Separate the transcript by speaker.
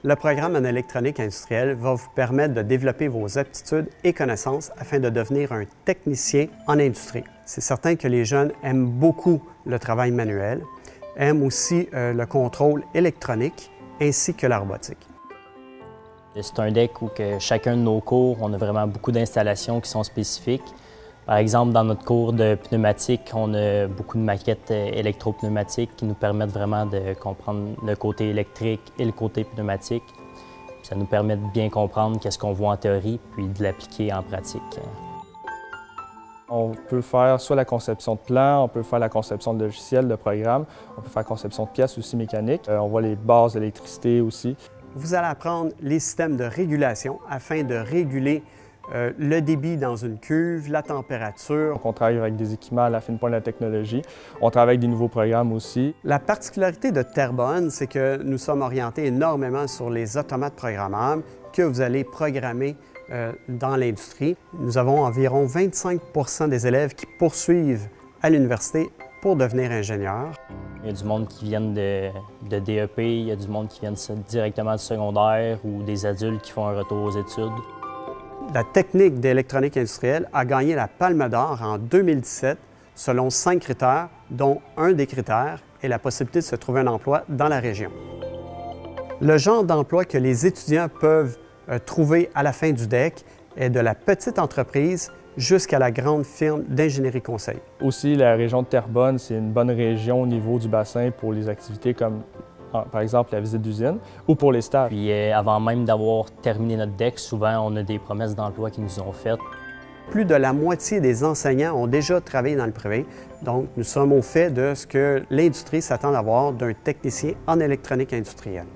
Speaker 1: Le programme en électronique industrielle va vous permettre de développer vos aptitudes et connaissances afin de devenir un technicien en industrie. C'est certain que les jeunes aiment beaucoup le travail manuel, aiment aussi le contrôle électronique ainsi que la robotique.
Speaker 2: C'est un deck où que chacun de nos cours, on a vraiment beaucoup d'installations qui sont spécifiques. Par exemple, dans notre cours de pneumatique, on a beaucoup de maquettes électropneumatiques qui nous permettent vraiment de comprendre le côté électrique et le côté pneumatique. Ça nous permet de bien comprendre qu'est-ce qu'on voit en théorie, puis de l'appliquer en pratique.
Speaker 3: On peut faire soit la conception de plans, on peut faire la conception de logiciels, de programmes, on peut faire la conception de pièces aussi mécaniques. On voit les bases d'électricité aussi.
Speaker 1: Vous allez apprendre les systèmes de régulation afin de réguler le débit dans une cuve, la température.
Speaker 3: On travaille avec des équipements à la fine pointe de la technologie. On travaille avec des nouveaux programmes aussi.
Speaker 1: La particularité de Terrebonne, c'est que nous sommes orientés énormément sur les automates programmables que vous allez programmer dans l'industrie. Nous avons environ 25 % des élèves qui poursuivent à l'université pour devenir ingénieurs.
Speaker 2: Il y a du monde qui viennent de DEP, il y a du monde qui viennent directement du secondaire ou des adultes qui font un retour aux études.
Speaker 1: La technique d'électronique industrielle a gagné la Palme d'Or en 2017 selon 5 critères, dont un des critères est la possibilité de se trouver un emploi dans la région. Le genre d'emploi que les étudiants peuvent trouver à la fin du DEC est de la petite entreprise jusqu'à la grande firme d'ingénierie conseil.
Speaker 3: Aussi, la région de Terrebonne, c'est une bonne région au niveau du bassin pour les activités comme, par exemple, la visite d'usine ou pour les stages.
Speaker 2: Puis avant même d'avoir terminé notre DEC, souvent, on a des promesses d'emploi qui nous ont faites.
Speaker 1: Plus de la moitié des enseignants ont déjà travaillé dans le privé, donc nous sommes au fait de ce que l'industrie s'attend d'avoir d'un technicien en électronique industrielle.